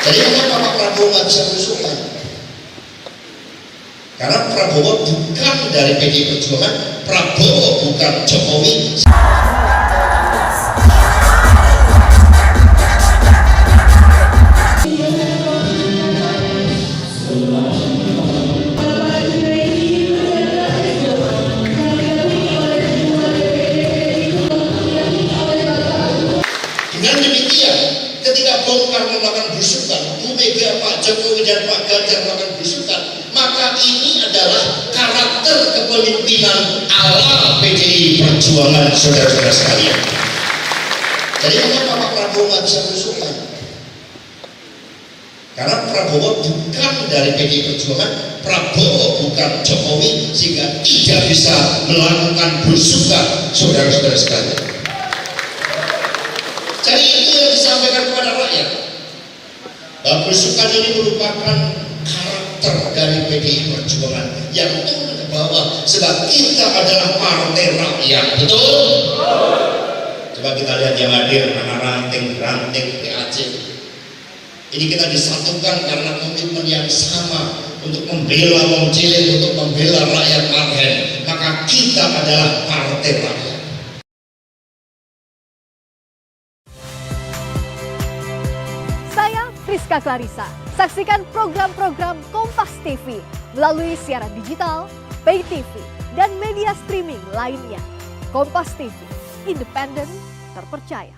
Jadi kenapa Pak Prabowo nggak bisa berusukan? Karena Prabowo bukan dari PDI Perjuangan, Prabowo bukan Jokowi. Dengan demikian, ketika Golkar melakukan belusukan, Bu Mega, Pak Jokowi dan Pak Ganjar melakukan belusukan, maka ini adalah karakter kepemimpinan ala PDI Perjuangan, saudara-saudara sekalian. Jadi kenapa Pak Prabowo nggak bisa belusukan? Karena Prabowo bukan dari PDI Perjuangan, Prabowo bukan Jokowi, sehingga tidak bisa melakukan belusukan, saudara-saudara sekalian. Jadi itu yang disampaikan kepada rakyat, bahwa belusukan ini merupakan karakter dari PDI Perjuangan yang turun ke bawah, sebab kita adalah partai rakyat, betul? Coba kita lihat yang hadir, anak ranting, PAC. Ini kita disatukan karena komitmen yang sama untuk membela Wong Cilik, untuk membela rakyat Marhen. Maka kita adalah partai rakyat. Saya Priska Clarissa. Saksikan program-program Kompas TV melalui siaran digital, pay TV, dan media streaming lainnya. Kompas TV, independen, terpercaya.